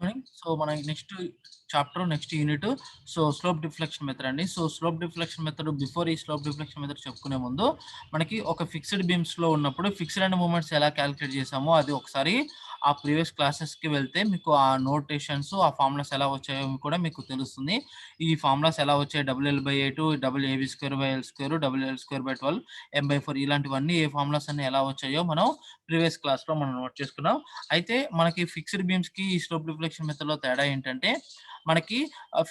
Morning. So, మన next chapter, next unit slope deflection method అండి. Slope deflection method before ఈ slope deflection method చెప్పుకునే ముందు మనకి ఒక ఫిక్స్డ్ బీమ్స్‌లో ఉన్నప్పుడు ఫిక్స్డ్ అండ్ మూమెంట్స్ ఎలా కాలిక్యులేట్ చేసామో అది ఒకసారి ఆ ప్రీవియస్ క్లాసెస్‌కి వెళ్తే మీకు ఆ నోటేషన్స్, ఆ ఫార్ములాస్ ఎలా వచ్చాయో కూడా మీకు తెలుస్తుంది. ఈ ఫార్ములాస్ ఎలా వచ్చాయి WL/A2, double AB²/L², WL²/12, M/4 ఇలాంటివన్నీ ఏ ఫార్ములాస్ అన్నీ ఎలా వచ్చాయో మనం ప్రీవియస్ క్లాస్‌లో మనం నోట్ చేసుకున్నాం. అయితే మనకి ఫిక్స్డ్ బీమ్స్‌కి ఈ స్లోప్ డిఫ్లెక్షన్ మెథడ్‌లో తేడా ఏంటంటే, మనకి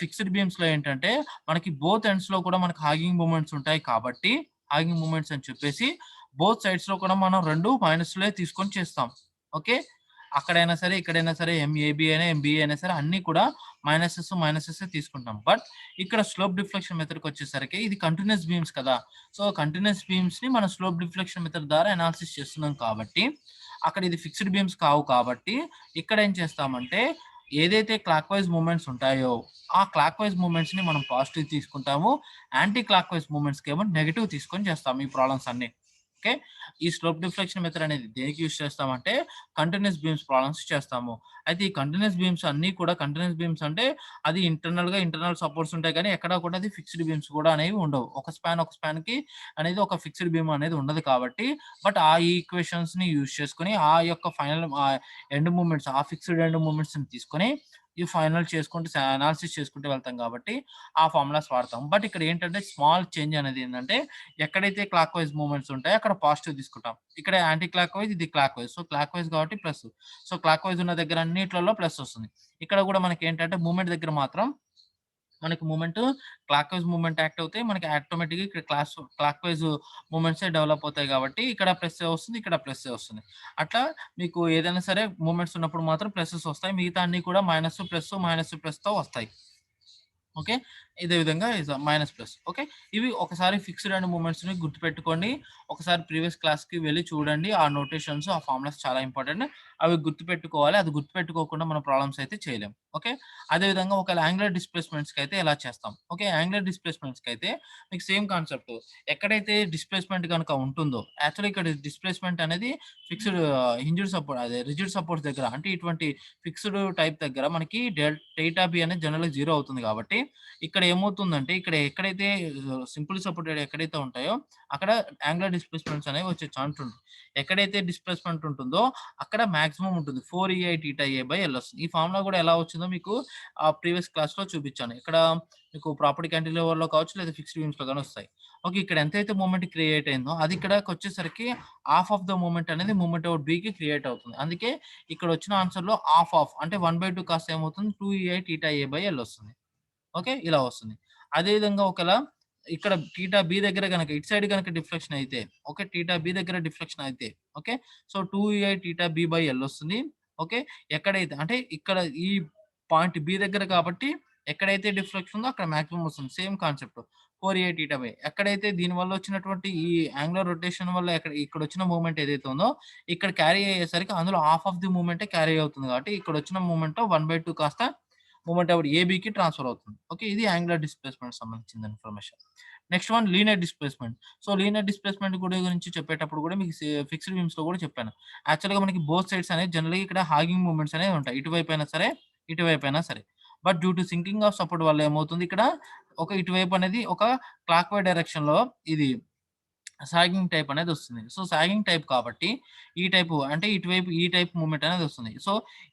ఫిక్స్డ్ బీమ్స్‌లో ఏంటంటే, మనకి బోత్ ఎండ్స్‌లో కూడా మనకు హాగింగ్ మూమెంట్స్ ఉంటాయి కాబట్టి, హాగింగ్ మూమెంట్స్ అని చెప్పేసి బోత్ సైడ్స్‌లో కూడా మనం 2 మైనస్‌లే తీసుకొని చేస్తాం. ఓకే. అక్కడైనా సరే, ఇక్కడైనా సరే ఎంఏబీ అయినా, ఎంబీఏ అయినా సరే అన్నీ కూడా మైనసెసే తీసుకుంటాం. బట్ ఇక్కడ స్లోప్ డిఫ్లెక్షన్ మెథడ్‌కొచ్చేసరికి ఇది కంటిన్యూయస్ బీమ్స్ కదా! కంటిన్యూయస్ బీమ్స్‌ని మనం స్లోప్ డిఫ్లెక్షన్ మెథడ్ ద్వారా అనాలిసిస్ చేస్తున్నాం కాబట్టి, అక్కడ ఇది ఫిక్స్డ్ బీమ్స్ కావు కాబట్టి, ఇక్కడ ఏం చేస్తామంటే, ఏదైతే క్లాక్ వైస్ మూవ్‌మెంట్స్ ఉంటాయో, ఆ క్లాక్ వైస్ మూవ్‌మెంట్స్‌ని మనం పాజిటివ్ తీసుకుంటాము. యాంటీ క్లాక్ వైస్ మూవ్‌మెంట్స్‌కేమో నెగెటివ్ తీసుకొని చేస్తాం ఈ ప్రాబ్లమ్స్ అన్నీ. ఓకే. ఈ స్లోప్ డిఫ్లెక్షన్ మెథడ్ అనేది దేనికి యూజ్ చేస్తామంటే, కంటిన్యూయస్ బీమ్స్ ప్రాబ్లమ్స్ చేస్తాము. అయితే ఈ కంటిన్యూయస్ బీమ్స్ అన్నీ కూడా కంటిన్యూయస్ బీమ్స్ అంటే అది ఇంటర్నల్ సపోర్ట్స్ ఉంటాయి కానీ ఎక్కడా కూడా అది ఫిక్స్డ్ బీమ్స్ కూడా అనేవి ఉండవు. ఒక స్పాన్‌కి అనేది ఒక ఫిక్స్డ్ బీమ్ అనేది ఉండదు కాబట్టి, బట్ ఆ ఈక్వేషన్స్‌ని యూజ్ చేసుకొని ఆ యొక్క ఫైనల్ ఎండ్ మూవ్‌మెంట్స్, ఆ ఫిక్స్డ్ ఎండ్ మూవ్‌మెంట్స్‌ని తీసుకొని ఈ ఫైనల్ చేసుకుంటూ అనాలిసిస్ చేసుకుంటూ వెళ్తాం కాబట్టి ఆ ఫార్ములాస్ వాడతాం. బట్ ఇక్కడ ఏంటంటే స్మాల్ చేంజ్ అనేది ఏంటంటే, ఎక్కడైతే క్లాక్ వైస్ మూవ్‌మెంట్స్ ఉంటాయో అక్కడ పాజిటివ్ తీసుకుంటాం. ఇక్కడ యాంటీ క్లాక్ వైస్, ఇది క్లాక్ వైస్. క్లాక్ వైస్ కాబట్టి ప్లస్. క్లాక్ వైస్ ఉన్న దగ్గర అన్నిట్లలో ప్లస్ వస్తుంది. ఇక్కడ కూడా మనకేంటంటే మూవ్‌మెంట్ దగ్గర మాత్రం మనకి movement clockwise movement act అవుతాయి. మనకి ఆటోమేటిక్‌గా ఇక్కడ క్లాక్ వైస్ మూవ్‌మెంట్సే డెవలప్ అవుతాయి కాబట్టి ఇక్కడ ప్లస్సే వస్తుంది. ఇక్కడ ప్లస్సే వస్తుంది. అట్లా మీకు ఏదైనా సరే మూవ్‌మెంట్స్ ఉన్నప్పుడు మాత్రం ప్లసెస్ వస్తాయి. మిగతా అన్నీ కూడా మైనస్, ప్లస్, మైనస్, ప్లస్‌తో వస్తాయి. ఓకే. ఇదే విధంగా మైనస్ ప్లస్. ఓకే. ఇవి ఒకసారి ఫిక్స్డ్ అండ్ మూవ్‌మెంట్స్‌ని గుర్తుపెట్టుకోండి. ఒకసారి ప్రీవియస్ క్లాస్‌కి వెళ్లి చూడండి. ఆ నోటేషన్స్, ఆ ఫార్ములాస్ చాలా ఇంపార్టెంట్. అవి గుర్తుపెట్టుకోవాలి. అది గుర్తుపెట్టుకోకుండా మనం ప్రాబ్లమ్స్ అయితే చేయలేం. ఓకే. అదే విధంగా ఒకవేళ యాంగులర్ డిస్‌ప్లేస్‌మెంట్స్‌కైతే ఎలా చేస్తాం. ఓకే. యాంగులర్ డిస్‌ప్లేస్‌మెంట్స్‌కైతే మీకు సేమ్ కాన్సెప్ట్. ఎక్కడైతే డిస్‌ప్లేస్‌మెంట్ గనుక ఉంటుందో యాక్చువల్లీ ఇక్కడ డిస్‌ప్లేస్‌మెంట్ అనేది ఫిక్స్డ్ హింజ్డ్ సపోర్ట్ అదే రిజిడ్ సపోర్ట్స్ దగ్గర అంటే ఇటువంటి ఫిక్స్డ్ టైప్ దగ్గర మనకి డెల్టా బి అనేది జనరల్‌గా 0 అవుతుంది కాబట్టి ఇక్కడ ఏమవుతుందంటే ఇక్కడ ఎక్కడైతే సింపుల్ సపోర్టెడ్ ఎక్కడైతే ఉంటాయో అక్కడ యాంగులర్ డిస్‌ప్లేస్‌మెంట్స్ అనేవి వచ్చే ఛాన్స్ ఉంటుంది. ఎక్కడైతే డిస్‌ప్లేస్‌మెంట్ ఉంటుందో అక్కడ మాక్సిమం ఉంటుంది. 4EI θa బై L వస్తుంది. ఈ ఫార్ములా కూడా ఎలా వచ్చిందో మీకు ప్రీవియస్ క్లాస్‌లో చూపించాను. ఇక్కడ మీకు ప్రాపర్టీ క్యాంటిలివర్‌లో కావచ్చు లేదా ఫిక్స్డ్ బీమ్స్‌లో గాని వస్తాయి. ఓకే. ఇక్కడ ఎంతైతే మూవ్‌మెంట్ క్రియేట్ అయిందో అది ఇక్కడికొచ్చేసరికి హాఫ్ ఆఫ్ ద మూవ్‌మెంట్ అనేది మూవ్‌మెంట్ ఓవర్ బికి క్రియేట్ అవుతుంది. అందుకే ఇక్కడ వచ్చిన ఆన్సర్‌లో హాఫ్ అంటే 1/2 కాస్త ఏమవుతుంది 2EI θa బై L వస్తుంది. ఓకే. ఇలా వస్తుంది. అదే విధంగా ఒకవేళ ఇక్కడ తీటా బి దగ్గర గనక ఇటు సైడ్ గనక డిఫ్లెక్షన్ అయితే, ఓకే. తీటా బి దగ్గర డిఫ్లెక్షన్ అయితే, okay. 2ei theta B by L వస్తుంది. ఓకే. ఎక్కడైతే అంటే ఇక్కడ ఈ పాయింట్ బి దగ్గర కాబట్టి ఎక్కడైతే డిఫ్లెక్షన్ ఉందో అక్కడ మాక్సిమం వస్తుంది. Same concept 4ei theta by. ఎక్కడైతే దీని వల్ల వచ్చినటువంటి ఈ యాంగులర్ రొటేషన్ వల్ల ఇక్కడొచ్చిన మూవ్‌మెంట్ ఏదైతే ఉందో ఇక్కడ క్యారీ అయ్యేసరికి అందులో హాఫ్ ఆఫ్ ది మూవ్‌మెంటే క్యారీ అవుతుంది కాబట్టి ఇక్కడొచ్చిన మూవ్‌మెంట్ 1/2 కాస్త మూవ్‌మెంట్ అప్పుడు ఏబీకి ట్రాన్స్‌ఫర్ అవుతుంది. ఓకే. ఇది యాంగులర్ డిస్‌ప్లేస్‌మెంట్ సంబంధించిన information. Next one linear displacement. Linear displacement గురించి చెప్పేటప్పుడు కూడా మీకు ఫిక్స్డ్ బీమ్స్‌లో కూడా చెప్పాను. యాక్చువల్‌గా మనకి బోత్ సైడ్స్ అనేవి జనరల్‌గా ఇక్కడ హాగింగ్ మూవ్‌మెంట్స్ అనేవి ఉంటాయి. ఇటువైపైనా సరే, ఇటువైపైనా సరే. But due to sinking of support వల్ల ఏమవుతుంది ఇక్కడ ఇటువైపు అనేది ఒక క్లాక్ వైస్ డైరెక్షన్‌లో ఇది సాగింగ్ టైప్ అనేదొస్తుంది. సాగింగ్ టైప్ కాబట్టి, ఈ టైపు అంటే ఇటువైపు ఈ టైప్ మూవ్‌మెంట్ అనేదొస్తుంది.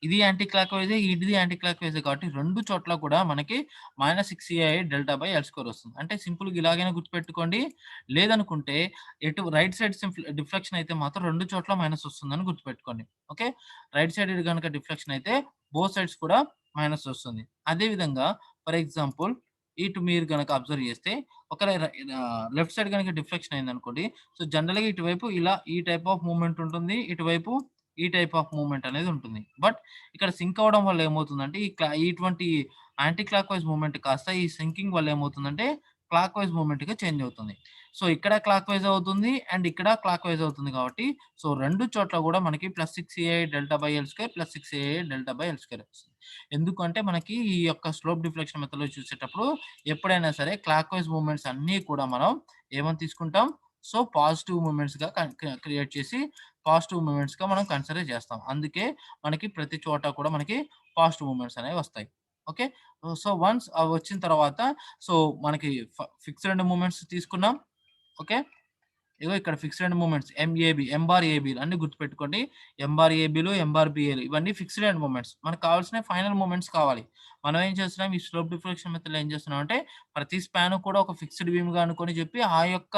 ఇది యాంటీ క్లాక్ వైజే, ఇది యాంటీ క్లాక్ వైజే కాబట్టి 2 చోట్ల కూడా మనకి -6ei delta by L square వస్తుంది. అంటే సింపుల్‌గా ఇలాగైనా గుర్తుపెట్టుకోండి. లేదనుకుంటే రైట్ సైడ్ డిఫ్లెక్షన్ అయితే మాత్రం 2 చోట్ల మైనస్ వస్తుందని గుర్తుపెట్టుకోండి. ఓకే. రైట్ సైడ్ గనుక డిఫ్లెక్షన్ అయితే బోత్ సైడ్స్ కూడా మైనస్ వస్తుంది. అదే విధంగా ఫర్ ఎగ్జాంపుల్ ఇటు మీరు గనక అబ్జర్వ్ చేస్తే ఒకవేళ లెఫ్ట్ సైడ్ గనుక డిఫ్లెక్షన్ అయిందనుకోండి. జనరల్‌గా ఇటువైపు ఇలా ఈ టైప్ ఆఫ్ మూవ్‌మెంట్ ఉంటుంది. ఇటువైపు ఈ టైప్ ఆఫ్ మూవ్‌మెంట్ అనేది ఉంటుంది. బట్ ఇక్కడ సింక్ అవ్వడం వల్ల ఏమవుతుందంటే ఇటువంటి యాంటీ క్లాక్ వైస్ మూవ్‌మెంట్ కాస్త ఈ సింకింగ్ వల్ల ఏమవుతుందంటే క్లాక్ వైస్ మూవ్‌మెంట్‌గా చేంజ్ అవుతుంది. ఇక్కడ క్లాక్ వైస్ అవుతుంది అండ్ ఇక్కడ క్లాక్ వైస్ అవుతుంది కాబట్టి 2 చోట్ల కూడా మనకి +6ei delta by L square, +6ei delta by L square వస్తుంది. ఎందుకంటే మనకి ఈ యొక్క స్లోప్ డిఫ్లెక్షన్ మెథడ్‌లో చూసేటప్పుడు ఎప్పుడైనా సరే క్లాక్ వైస్ మూవ్‌మెంట్స్ అన్నీ కూడా మనం ఏమని తీసుకుంటాం? పాజిటివ్ మూవ్‌మెంట్స్‌గా క్రియేట్ చేసి పాజిటివ్ మూమెంట్స్‌గా మనం కన్సిడర్ చేస్తాం. అందుకే మనకి ప్రతి చోట కూడా మనకి పాజిటివ్ మూమెంట్స్ అనేవి వస్తాయి. ఓకే. సో, వన్స్ అవి వచ్చిన తర్వాత సో, మనకి ఫిక్స్డ్ మూమెంట్స్ తీసుకున్నాం. ఓకే. ఇగో ఇక్కడ ఫిక్స్డ్ మూమెంట్స్ ఎంఏబీ, ఎంబార్ ఏబీలు అన్నీ గుర్తుపెట్టుకోండి. ఎంబార్ ఏబీలు, ఎంబార్ బిఏలు ఇవన్నీ ఫిక్స్డ్ ఎండ్ మూమెంట్స్. మనకు కావాల్సినవి ఫైనల్ మూమెంట్స్ కావాలి. మనం ఏం చేస్తున్నాం ఈ స్లోప్ డిఫ్లెక్షన్ మెథడ్‌లో ఏం చేస్తున్నాం అంటే ప్రతి స్పాన్ కూడా ఒక ఫిక్స్డ్ బీమ్‌గా అనుకోని చెప్పి ఆ యొక్క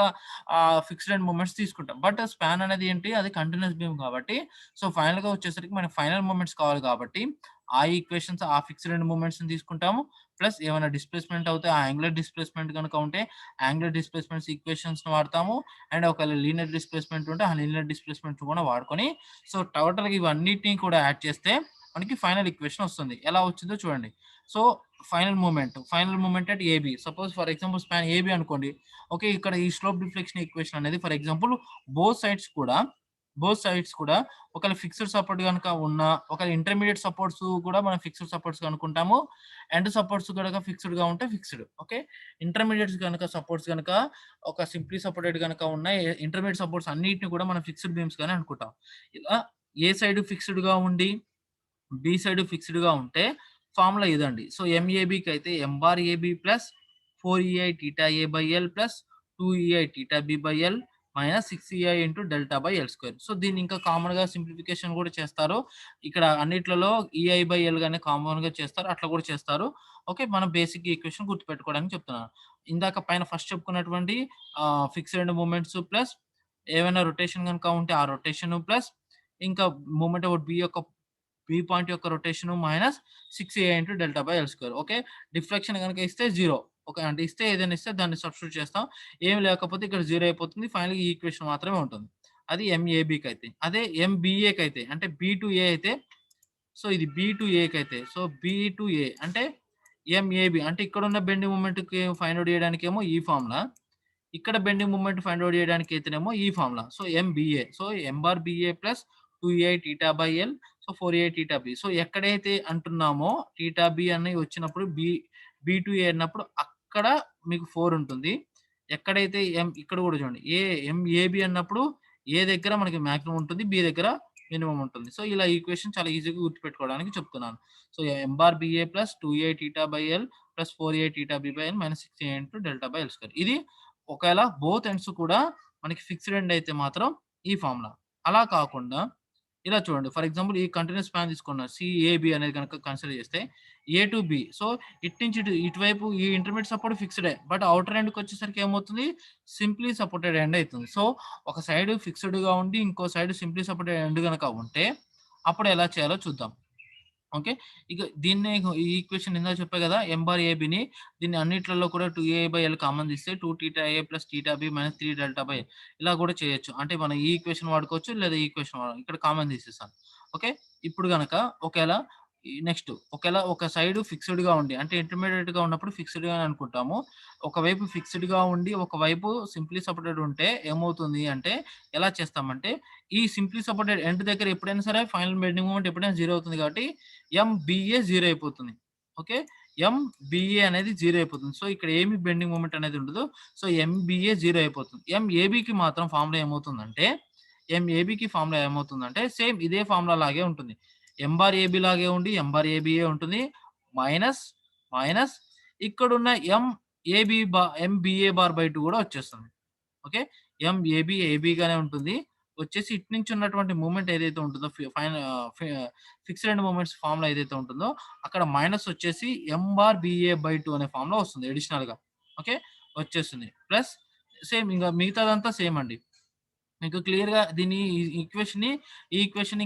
ఫిక్స్డ్ ఎండ్ మూమెంట్స్ తీసుకుంటాం. బట్ స్పాన్ అనేది ఏంటి అది కంటిన్యూయస్ బీమ్ కాబట్టి సో, ఫైనల్‌గా వచ్చేసరికి మనకి ఫైనల్ మూమెంట్స్ కావాలి కాబట్టి ఆ ఈక్వేషన్స్ ఆ ఫిక్స్డ్ ఎండ్ మూమెంట్స్‌ని తీసుకుంటాము. ప్లస్ ఏమైనా డిస్ప్లేస్‌మెంట్ అవుతే ఆ యాంగులర్ డిస్ప్లేస్‌మెంట్ గనుక ఉంటే యాంగులర్ డిస్ప్లేస్‌మెంట్స్ ఈక్వేషన్స్‌ని వాడతాము. అండ్ ఒకవేళ లీనియర్ డిస్ప్లేస్‌మెంట్ ఉంటే ఆ లీనియర్ డిస్ప్లేస్‌మెంట్ కూడా వాడుకొని సో, టోటల్‌గా ఇవన్నిటిని కూడా యాడ్ చేస్తే మనకి ఫైనల్ ఈక్వేషన్ వస్తుంది. ఎలా వచ్చిందో చూడండి. So, final moment at AB. Suppose for example span AB అనుకోండి. ఓకే. ఇక్కడ ఈ స్లోప్ డిఫ్లెక్షన్ ఈక్వేషన్ అనేది ఫర్ ఎగ్జాంపుల్ బోత్ సైడ్స్ కూడా ఒకవేళ ఫిక్స్డ్ సపోర్ట్ గనుక ఉన్నా, ఒకవేళ ఇంటర్మీడియేట్ సపోర్ట్స్ కూడా మనం ఫిక్స్డ్ సపోర్ట్స్‌గా అనుకుంటాము. ఎండ్ సపోర్ట్స్ గనక ఫిక్స్డ్‌గా ఉంటే ఫిక్స్డ్. ఓకే. ఇంటర్మీడియేట్స్ గనక సపోర్ట్స్ గనక ఒక సింప్లీ సపోర్టెడ్ గనక ఉన్నాయి. ఇంటర్మీడియేట్ సపోర్ట్స్ అన్నిటిని కూడా మనం ఫిక్స్డ్ బీమ్స్ గానే అనుకుంటాం. ఇలా ఏ సైడ్ ఫిక్స్డ్‌గా ఉండి, బి సైడ్ ఫిక్స్డ్‌గా ఉంటే ఫార్ములా ఇదండి. సో, ఎంఏబీకి అయితే ఎం బార్ ఏబీ ప్లస్ 4ఈఐ theta A by L plus 2ఈఐ theta B by L minus 6ఈఐ into delta by L square. So, దీన్ని ఇంకా కామన్‌గా సింప్లిఫికేషన్ కూడా చేస్తారు. ఇక్కడ అన్నిట్లలో ఈఐ బై ఎల్ గానే కామన్‌గా చేస్తారు. అట్లా కూడా చేస్తారు. ఓకే. మనం బేసిక్ ఈక్వేషన్ గుర్తుపెట్టుకోవడానికి చెప్తున్నాను. ఇందాక పైన ఫస్ట్ చెప్పుకున్నటువంటి ఫిక్స్డ్ మూమెంట్స్ ప్లస్ ఏవైనా రొటేషన్ గనుక ఉంటే ఆ రొటేషన్ ప్లస్ ఇంకా మూమెంట్ అబౌట్ బి పాయింట్ యొక్క rotation minus 6 into delta by L square. Okay. Deflection గనుక ఇస్తే 0. ఓకే. అంటే ఇస్తే ఏదైనా ఇస్తే దాన్ని సబ్స్టిట్యూట్ చేస్తాం. ఏమి లేకపోతే ఇక్కడ 0 అయిపోతుంది. ఫైనల్‌గా ఈ ఈక్వేషన్ మాత్రమే ఉంటుంది. అది ఎంఏబీకి అయితే. అదే ఎంబీఏకి అయితే అంటే బి టు ఏ అయితే సో, ఇది బి టు ఏకి అయితే సో, బి టు ఏ అంటే ఎంఏబీ అంటే ఇక్కడున్న బెండింగ్ మూవ్‌మెంట్‌కి ఫైండ్ ఔట్ చేయడానికేమో ఈ ఫార్ములా. ఇక్కడ బెండింగ్ మూవ్‌మెంట్ ఫైండ్ ఔట్ చేయడానికి అయితేనేమో ఈ formula. So, MBA. So, M bar BA plus 2ఏఐ తీటా బై ఎల్. సో, 4ఏఐ తీటా బి. సో, ఎక్కడైతే అంటున్నామో తీటా బి అని వచ్చినప్పుడు బి టు ఏ అన్నప్పుడు అక్కడ మీకు 4 ఉంటుంది. ఎక్కడైతే ఇక్కడ కూడా చూడండి. ఎంఏబి అన్నప్పుడు ఏ దగ్గర మనకి మాక్సిమం ఉంటుంది. బి దగ్గర మినిమమ్ ఉంటుంది. సో, ఇలా ఈక్వేషన్ చాలా ఈజీగా గుర్తుపెట్టుకోవడానికి చెప్తున్నాను. So, M bar BA plus 2ఏఐ తీటా బై ఎల్ ప్లస్ 4ఏఐ theta B by L minus 6ఏఐ into delta by L square. ఇది ఒకవేళ బోత్ ఎండ్స్ కూడా మనకి ఫిక్స్డ్ ఎండ్ అయితే మాత్రం ఈ ఫార్ములా. అలా కాకుండా ఇలా చూడండి. ఫర్ ఎగ్జాంపుల్ ఈ కంటిన్యూయస్ స్పాన్ తీసుకున్న సీఏబీ అనేది గనక కన్సిడర్ చేస్తే ఏ టు బి. సో, ఇటు నుంచి ఇటువైపు ఈ ఇంటర్మీడియేట్ సపోర్ట్ ఫిక్స్‌డే. బట్ ఔటర్ ఎండ్‌కొచ్చేసరికి ఏమవుతుంది? సింప్లీ సపోర్టెడ్ ఎండ్ అయితుంది. సో, ఒక సైడ్ ఫిక్స్‌డ్‌గా ఉండి ఇంకో సైడ్ సింప్లీ సపోర్టెడ్ ఎండ్ గనక ఉంటే అప్పుడు ఎలా చేయాలో చూద్దాం. ఓకే. ఇక దీన్నే ఈ ఈక్వేషన్ ఇందాక చెప్పా గదా! ఎం బార్ ఏబీని దీన్ని అన్నిట్లలో కూడా 2ఏఐ/ఎల్ కామన్ తీస్తే 2 theta A plus theta B minus 3 delta by ఇలా కూడా చేయొచ్చు. అంటే మనం ఈ ఈక్వేషన్ వాడుకోవచ్చు. లేదా ఈ ఈక్వేషన్ ఇక్కడ కామన్ తీసేసాను. ఓకే. ఇప్పుడు గనక ఒకేళ ఒకేళ ఒక సైడ్ ఫిక్స్‌డ్‌గా ఉండి అంటే ఇంటర్మీడియేట్‌గా ఉన్నప్పుడు ఫిక్స్‌డ్‌గా అని అనుకుంటాము. ఒకవైపు ఫిక్స్‌డ్‌గా ఉండి ఒకవైపు సింప్లీ సపోర్టెడ్ ఉంటే ఏమవుతుంది అంటే ఎలా చేస్తామంటే ఈ సింప్లీ సపోర్టెడ్ ఎండ్ దగ్గర ఎప్పుడైనా సరే ఫైనల్ బెండింగ్ మూవ్‌మెంట్ ఎప్పుడైనా 0 అవుతుంది కాబట్టి ఎంబీఏ 0 అయిపోతుంది. ఓకే. ఎంబీఏ అనేది 0 అయిపోతుంది. సో, ఇక్కడ ఏమి బెండింగ్ మూవ్‌మెంట్ అనేది ఉండదు. సో, ఎంబీఏ 0 అయిపోతుంది. ఎంఏబీకి మాత్రం ఫార్ములా ఏమవుతుందంటే, సేమ్ ఇదే ఫార్ములా లాగే ఉంటుంది. ఎం బార్ ఏబీ లాగే ఉండి, ఎం బార్ ఏబీఏ ఉంటుంది. మైనస్, మైనస్ ఇక్కడున్న ఎంబీఏ బార్ బై 2 కూడా వచ్చేస్తుంది. ఓకే. ఎంఏబీ ఏబీగానే ఉంటుంది. వచ్చేసి ఇటు నుంచి ఉన్నటువంటి మూవ్‌మెంట్ ఏదైతే ఉంటుందో ఫి ఫైన ఫి ఫిక్స్డ్ ఎండ్ మూవ్‌మెంట్స్ ఫార్ములా ఏదైతే ఉంటుందో, అక్కడ మైనస్ వచ్చేసి ఎం బార్ బీఏ బై 2 అనే ఫార్ములా వస్తుంది అడిషనల్‌గా. ఓకే. వచ్చేస్తుంది. ప్లస్ సేమ్ ఇంక మిగతాదంతా సేమ్ అండి. మీకు క్లియర్‌గా దీన్ని ఈ ఈక్వేషన్‌ని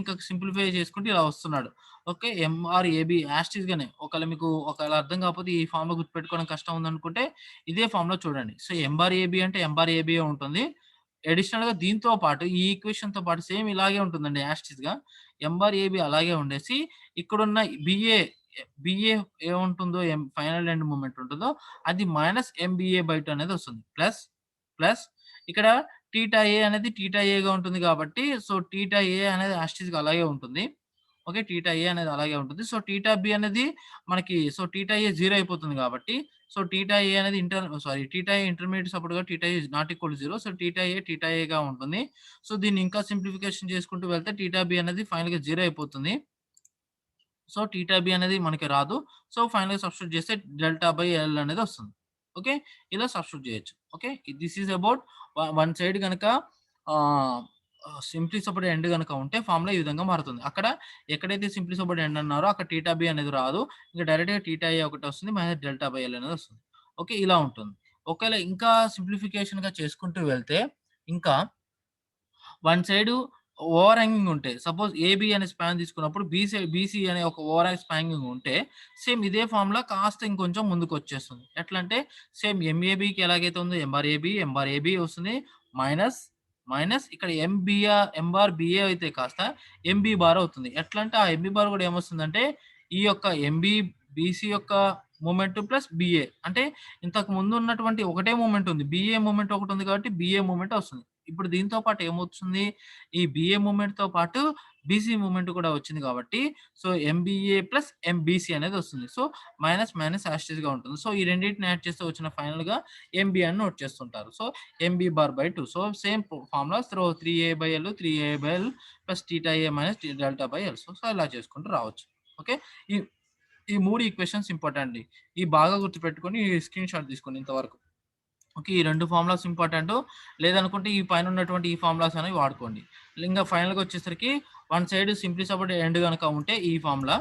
ఇంకా సింప్లిఫై చేసుకుంటే ఇలా వస్తున్నాడు. ఓకే. ఎంఆర్‌ఏబీ యాస్టీస్‌గానే ఒకవేళ అర్థం కాకపోతే ఈ ఫార్ములా గుర్తుపెట్టుకోవడం కష్టం ఉందనుకుంటే ఇదే ఫార్ములా చూడండి. సో, ఎంఆర్‌ఏబీ అంటే ఎంఆర్‌ఏబీయే ఉంటుంది. అడిషనల్‌గా దీంతో పాటు ఈ ఈక్వేషన్‌తో పాటు సేమ్ ఇలాగే ఉంటుందండి యాస్టీస్‌గా. ఎంఆర్‌ఏబీ అలాగే ఉండేసి ఇక్కడున్న బిఏ ఏముంటుందో ఫైనల్ ఎండ్ మూవ్‌మెంట్ ఉంటుందో అది మైనస్ ఎంబీఏ బై 2 అనేది వస్తుంది. ప్లస్ ఇక్కడ తీటా ఏ అనేది తీటా ఏగా ఉంటుంది కాబట్టి సో, తీటా ఏ అనేది యాస్టీస్‌గా అలాగే ఉంటుంది. ఓకే. తీటా ఏ అనేది అలాగే ఉంటుంది. సో, తీటా బి అనేది మనకి సో, తీటా ఏ 0 అయిపోతుంది కాబట్టి సో, తీటా ఏ అనేది తీటా ఏ ఇంటర్మీడియేట్ సపోర్ట్‌గా theta A is not equal to 0. So, theta ఏగా ఉంటుంది. సో, దీన్ని ఇంకా సింప్లిఫికేషన్ చేసుకుంటూ వెళ్తే తీటా బి అనేది ఫైనల్‌గా 0 అయిపోతుంది. సో, తీటా బి అనేది మనకి రాదు. సో, ఫైనల్‌గా సబ్స్టిట్యూట్ చేస్తే డెల్టా బై ఎల్ అనేది వస్తుంది. ఓకే. ఇలా సబ్స్టిట్యూట్ చేయొచ్చు. Okay. This is about one side గనక ఆహ్, సింప్లీ సపోర్ట్ ఎండ్ గనక ఉంటే ఫార్ములా ఈ విధంగా మారుతుంది. అక్కడ ఎక్కడైతే సింప్లీ సపోర్ట్ ఎండ్ అన్నారో అక్కడ తీటా బి అనేది రాదు. ఇంక డైరెక్ట్‌గా తీటా ఏ ఒకటి వస్తుంది. మైనస్ డెల్టా బై ఎల్ అనేది వస్తుంది. ఓకే. ఇలా ఉంటుంది. ఒకవేళ ఇంకా సింప్లిఫికేషన్‌గా చేసుకుంటూ వెళ్తే ఇంకా వన్ సైడు ఓవర్ హ్యాంగింగ్ ఉంటే సపోజ్ ఏబీ అనే స్పాన్ తీసుకున్నప్పుడు బీసీ అనే ఒక ఓవర్ స్పానింగ్ ఉంటే సేమ్ ఇదే ఫార్ములా కాస్త ఇంకొంచెం ముందుకొచ్చేస్తుంది. ఎట్లా అంటే సేమ్ ఎంఏబీకి ఎలాగైతే ఉందో ఎంబార్ ఏబీ వస్తుంది. మైనస్, మైనస్ ఇక్కడ ఎంబార్ బిఏ అయితే కాస్త ఎంబీ బార్ అవుతుంది. ఎట్లా అంటే ఆ ఎంబీ బార్ కూడా ఏమొస్తుందంటే ఈ యొక్క బీసీ యొక్క మూవ్‌మెంట్ ప్లస్ బిఏ అంటే ఇంతకు ముందు ఉన్నటువంటి ఒకటే మూవ్‌మెంట్ ఉంది. బిఏ మూవ్‌మెంట్ ఒకటుంది కాబట్టి బిఏ మూవ్‌మెంట్ వస్తుంది. ఇప్పుడు దీంతో పాటు ఏమొస్తుంది? ఈ బీఏ మూవ్‌మెంట్‌తో పాటు బీసీ మూవ్‌మెంట్ కూడా వచ్చింది కాబట్టి, సో, ఎంబీఏ ప్లస్ ఎంబీసీ అనేది వస్తుంది. సో, మైనస్, మైనస్ యాజ్ ఉంటుంది. సో, ఈ రెండిటిని యాడ్ చేస్తే వచ్చిన ఫైనల్‌గా ఎంబీ అని నోట్ చేస్తుంటారు. So, MB bar by 2. So, same formula 3a/l plus theta A minus delta by L. So, ఇలా చేసుకుంటూ రావచ్చు. ఓకే. ఈ ఈ 3 ఈక్వేషన్స్ ఇంపార్టెంట్ అండి. ఇవి బాగా గుర్తుపెట్టుకొని స్క్రీన్ షాట్ తీసుకోండి ఇంతవరకు. ఓకే. ఈ 2 ఫార్ములాస్ ఇంపార్టెంటు. లేదనుకుంటే ఈ పైన ఉన్నటువంటి ఈ ఫార్ములాస్ అనేవి వాడుకోండి. ఇంగా ఫైనల్‌గా వచ్చేసరికి one side simply support end గనక ఉంటే ఈ ఫార్ములా,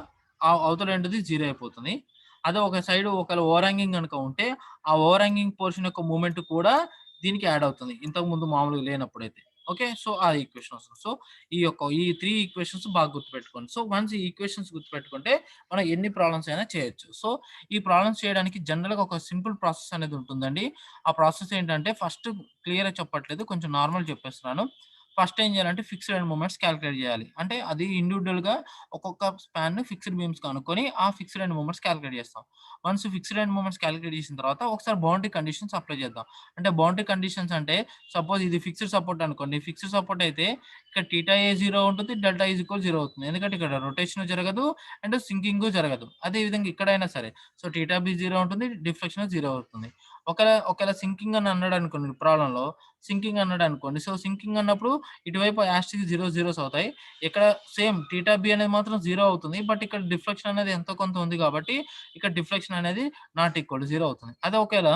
అవతల ఎండ్‌ది 0 అయిపోతుంది. అదే ఒక సైడ్ ఒకవేళ ఓవర్ హ్యాంగింగ్ గనక ఉంటే, ఆ ఓవర్ హ్యాంగింగ్ పోర్షన్ యొక్క మూవ్‌మెంట్ కూడా దీనికి యాడ్ అవుతుంది. ఇంతకుముందు మామూలుగా లేనప్పుడైతే. ఓకే. సో, ఆ ఈక్వేషన్ వస్తుంది. సో, ఈ 3 ఈక్వేషన్స్ బాగా గుర్తుపెట్టుకోండి. సో, వన్స్ ఈ ఈక్వేషన్స్ గుర్తుపెట్టుకుంటే మనం ఎన్ని ప్రాబ్లమ్స్ అయినా చేయొచ్చు. సో, ఈ ప్రాబ్లమ్స్ చేయడానికి జనరల్‌గా ఒక సింపుల్ ప్రాసెస్ అనేది ఉంటుందండి. ఆ ప్రాసెస్ ఏంటంటే ఫస్ట్ క్లియర్‌గా చెప్పట్లేదు. కొంచెం నార్మల్ చెప్పేస్తున్నాను. ఫస్ట్ ఏం చేయాలంటే ఫిక్స్డ్ ఎండ్ మూమెంట్స్ కాలిక్యులేట్ చేయాలి. అంటే అది ఇండివిడ్యుయల్‌గా ఒక్కొక్క స్పాన్‌ని ఫిక్స్డ్ బీమ్స్ కనుక్కొని ఆ ఫిక్స్డ్ ఎండ్ మూమెంట్స్ కాలిక్యులేట్ చేస్తాం. Once fixed end moments calculate చేసిన తర్వాత ఒకసారి బౌండరీ కండిషన్స్ అప్లై చేద్దాం. అంటే బౌండరీ కండిషన్స్ అంటే సపోజ్ ఇది ఫిక్స్డ్ సపోర్ట్ అనుకోండి. ఫిక్స్డ్ సపోర్ట్ అయితే ఇక్కడ తీటా ఏ 0 ఉంటుంది. డెల్టా ఈజ్ ఈక్వల్ 0 అవుతుంది. ఎందుకంటే ఇక్కడ రొటేషన్ జరగదు అండ్ సింకింగు జరగదు. అదే విధంగా ఇక్కడైనా సరే. సో, తీటా బి 0 ఉంటుంది. డిఫ్లెక్షన్ 0 అవుతుంది. ఒకేళ సింకింగ్ అని అన్నాడనుకోండి ప్రాబ్లమ్‌లో, సింకింగ్ అన్నాడనుకోండి. సో, సింకింగ్ అన్నప్పుడు ఇటువైపు యాస్టిక్ 0 జీరోస్ అవుతాయి. ఇక్కడ సేమ్ తీటా బి అనేది మాత్రం 0 అవుతుంది. బట్ ఇక్కడ డిఫ్లెక్షన్ అనేది ఎంతో కొంత ఉంది కాబట్టి ఇక్కడ డిఫ్లెక్షన్ అనేది నాట్ ఈక్వల్ టు 0 అవుతుంది. అదే ఒకవేళ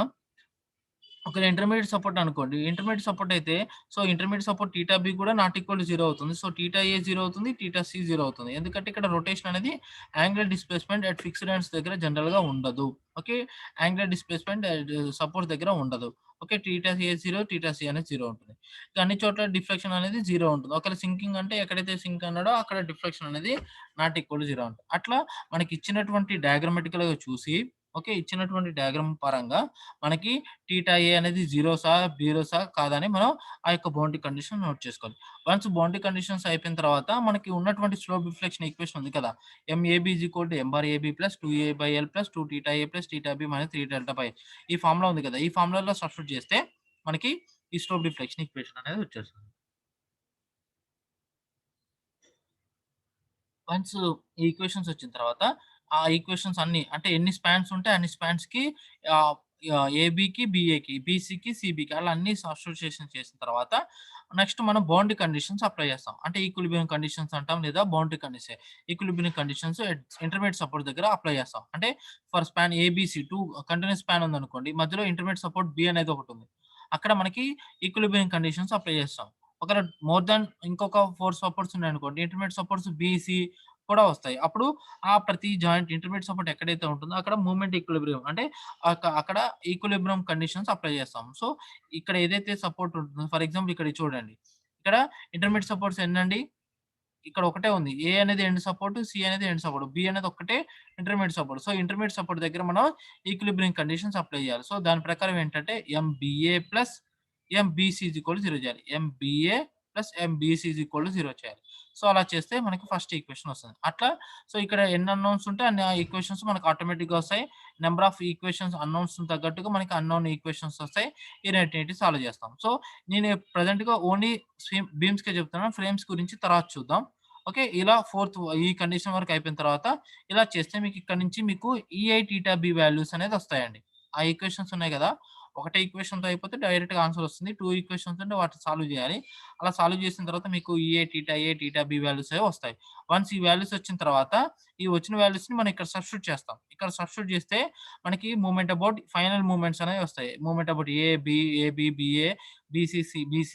ఇంటర్మీడియేట్ సపోర్ట్ అనుకోండి. ఇంటర్మీడియేట్ సపోర్ట్ అయితే so, intermediate support theta B కూడా నాట్ ఈక్వల్ టు 0 అవుతుంది. సో, తీటా ఏ 0 అవుతుంది. తీటా సి 0 అవుతుంది. ఎందుకంటే ఇక్కడ రొటేషన్ అనేది angular displacement at fixed ends దగ్గర జనరల్‌గా ఉండదు. ఓకే. యాంగులర్ డిస్ప్లేస్‌మెంట్ సపోర్ట్ దగ్గర ఉండదు. ఓకే. తీటా ఏ 0, తీటా సి అనేది 0 ఉంటుంది. ఇక అన్ని చోట్ల డిఫ్లెక్షన్ అనేది 0 ఉంటుంది. ఒకవేళ సింకింగ్ అంటే ఎక్కడైతే సింక్ అన్నాడో అక్కడ డిఫ్లెక్షన్ అనేది నాట్ ఈక్వల్ టు 0 ఉంటుంది. అట్లా మనకి ఇచ్చినటువంటి డయాగ్రమాటికల్‌గా చూసి ఓకే. ఇచ్చినటువంటి డయాగ్రామ్ పరంగా మనకి తీటా ఏ అనేది జీరోసా కాదని మనం ఆ యొక్క బౌండరీ కండిషన్ నోట్ చేసుకోవాలి. వన్స్ బౌండరీ కండిషన్స్ అయిపోయిన తర్వాత మనకి ఉన్నటువంటి స్లోప్ డిఫ్లెక్షన్ ఈక్వేషన్ ఉంది కదా! MAB is equal to MRAB plus 2a/l plus 2 theta A plus theta B minus 3 delta పై ఈ ఫార్ములా ఉంది కదా! ఈ ఫార్ములాలో సబ్స్టిట్యూట్ చేస్తే మనకి ఈ స్లోప్ డిఫ్లెక్షన్ ఈక్వేషన్ అనేది వచ్చేస్తుంది. వన్స్ ఈ ఈక్వేషన్స్ వచ్చిన తర్వాత, ఆ ఈక్వేషన్స్ అన్నీ అంటే ఎన్ని స్పాన్స్ ఉంటే అన్ని స్పాన్స్‌కి ఆహ్, ఏబీకి, బీసీకి, సిబీకి అలా అన్ని సబ్స్టిట్యూషన్ చేసిన తర్వాత నెక్స్ట్ మనం బౌండరీ కండిషన్స్ అప్లై చేస్తాం. అంటే ఈక్విలిబ్రియం కండిషన్స్ అంటాం లేదా boundary condition. Equilibrium conditions intermediate support దగ్గర అప్లై చేస్తాం. అంటే for span ABC 2 continuous span ఉందనుకోండి. మధ్యలో ఇంటర్మీడియేట్ సపోర్ట్ బి అనేది ఒకటుంది. అక్కడ మనకి ఈక్విలిబ్రియం కండిషన్స్ అప్లై చేస్తాం. ఒకవేళ మోర్ థాన్ ఇంకొక 4 సపోర్ట్స్ ఉన్నాయనుకోండి. ఇంటర్మీడియేట్ సపోర్ట్స్ బీసీ కూడా వస్తాయి. అప్పుడు ఆ ప్రతి జాయింట్ ఇంటర్మీడియేట్ సపోర్ట్ ఎక్కడైతే ఉంటుందో అక్కడ మూవ్‌మెంట్ ఈక్విలిబ్రియం అంటే అక్కడ ఈక్విలిబ్రియం కండిషన్స్ అప్లై చేస్తాం. సో, ఇక్కడ ఏదైతే సపోర్ట్ ఉంటుందో ఫర్ ఎగ్జాంపుల్ ఇక్కడ ఇది చూడండి. ఇక్కడ ఇంటర్మీడియేట్ సపోర్ట్స్ ఎన్నండి? ఇక్కడ ఒకటే ఉంది. ఏ అనేది ఎండ్ సపోర్ట్, సి అనేది ఎండ్ సపోర్ట్, బి అనేది ఒక్కటే intermediate support. So, intermediate support దగ్గర మనం ఈక్విలిబ్రియం కండిషన్స్ అప్లై చేయాలి. సో, దాని ప్రకారం ఏంటంటే MBA plus MBC is equal to 0 చేయాలి. MBA plus MBC is equal to 0 చేయాలి. సో, అలా చేస్తే మనకి ఫస్ట్ ఈక్వేషన్ వస్తుంది. అట్లా సో, ఇక్కడ ఎన్ని అన్నౌన్స్ ఉంటే అన్ని ఈక్వేషన్స్ మనకు ఆటోమేటిక్‌గా వస్తాయి. నంబర్ ఆఫ్ ఈక్వేషన్స్ అన్నౌన్స్ తగ్గట్టుగా మనకి అన్నోన్ ఈక్వేషన్స్ వస్తాయి. ఈ రెంటిని సాల్వ్ చేస్తాం. సో, నేను ప్రెజెంట్‌గా ఓన్లీ బీమ్స్‌కే చెప్తున్నాను. ఫ్రేమ్స్ గురించి తర్వాత చూద్దాం. ఓకే. ఇలా ఈ కండిషన్ వరకు అయిపోయిన తర్వాత ఇలా చేస్తే మీకు ఇక్కడ నుంచి మీకు ఈఐ, తీటా, బి వాల్యూస్ అనేది వస్తాయండి. ఆ ఈక్వేషన్స్ ఉన్నాయి గదా! ఒకటే ఈక్వేషన్‌తో అయిపోతే డైరెక్ట్‌గా ఆన్సర్ వస్తుంది. 2 ఈక్వేషన్స్ ఉంటే వాటిని సాల్వ్ జేయాలి. అలా సాల్వ్ చేసిన తర్వాత మీకు ఈఏ, తీటా ఏ, తీటా బి వాల్యూస్ అనేవి వస్తాయి. వన్స్ ఈ వాల్యూస్ వచ్చిన తర్వాత ఈ వచ్చిన వాల్యూస్‌ని మనం ఇక్కడ సబ్స్టిట్యూట్ చేస్తాం. ఇక్కడ సబ్స్టిట్యూట్ చేస్తే మనకి మూవ్‌మెంట్ అబౌట్ ఫైనల్ మూవ్‌మెంట్స్ అనేవి వస్తాయి. Movement about AB, BA, BC,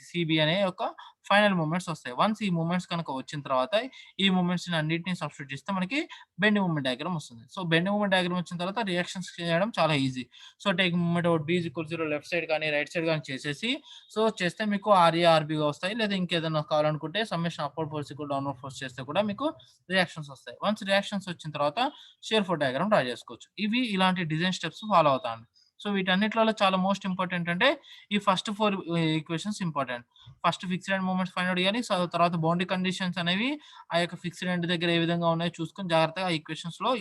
CB అనే ఒక ఫైనల్ మూవ్‌మెంట్స్ వస్తాయి. వన్స్ ఈ మూవ్‌మెంట్స్ కనుక వచ్చిన తర్వాత ఈ మూవ్‌మెంట్స్‌ని అన్నిటిని సబ్స్టిట్యూట్ చేస్తే మనకి బెండ్ మూవ్‌మెంట్ డయాగ్రామ్ వస్తుంది. సో, బెండ్ మూవ్‌మెంట్ డయాగ్రామ్ వచ్చిన తర్వాత రియాక్షన్స్ చేయడం చాలా easy. So, take movement about B is equals 0 left side గాని, రైట్ సైడ్ గాని చేసేసి సో, చేస్తే మీకు ఆర్ఏ, ఆర్‌బీగా వస్తాయి. లేదా ఇంకేదైనా కావాలనుకుంటే summation upward force equal downward force చేస్తే కూడా మీకు రియాక్షన్స్ వస్తాయి. వన్స్ రియాక్షన్స్ వచ్చిన తర్వాత షియర్ ఫోర్స్ డయాగ్రామ్ డ్రా చేసుకోవచ్చు. ఇవి ఇలాంటి డిజైన్ స్టెప్స్ ఫాలో అవుతామండి. సో, వీటన్నిట్లలో చాలా మోస్ట్ ఇంపార్టెంట్ అంటే ఈ first 4 equations important. First fixed end movements find out చేయాలి. సో, తర్వాత బౌండరీ కండిషన్స్ అనేవి ఆ యొక్క ఫిక్స్డ్ ఎండ్ దగ్గర ఏ విధంగా ఉన్నాయో చూసుకొని జాగ్రత్తగా ఈ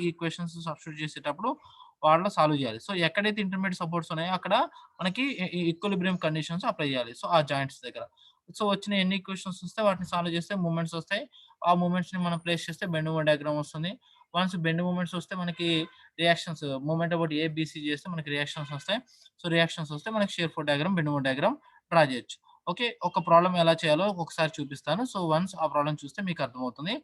ఈక్వేషన్స్ సబ్స్టిట్యూట్ చేసేటప్పుడు వాటిలో సాల్వ్ చేయాలి. సో, ఎక్కడైతే ఇంటర్మీడియేట్ సపోర్ట్స్ ఉన్నాయో అక్కడ మనకి ఈక్విలిబ్రియం కండిషన్స్ అప్లై చేయాలి. సో, ఆ జాయింట్స్ దగ్గర. సో, వచ్చిన ఎన్ని ఈక్వేషన్స్ వస్తే వాటిని సాల్వ్ చేస్తే మూవ్‌మెంట్స్ వస్తాయి. ఆ మూవ్‌మెంట్స్‌ని మనం ప్లేస్ చేస్తే బెండ్ మూవ్‌మెంట్ డయాగ్రామ్ వస్తుంది. వన్స్ బెండ్ మూవ్‌మెంట్స్ వస్తే మనకి రియాక్షన్స్ మూవ్‌మెంట్ అబౌట్ ఏబీసీ చేస్తే మనకి రియాక్షన్స్ వస్తాయి. సో, రియాక్షన్స్ వస్తే మనకి shear force diagram, bend movement diagram draw చేయొచ్చు. ఓకే. ఒక ప్రాబ్లమ్ ఎలా చేయాలో ఒకసారి చూపిస్తాను. సో, వన్స్ ఆ ప్రాబ్లమ్ చూస్తే మీకు అర్థమవుతుంది.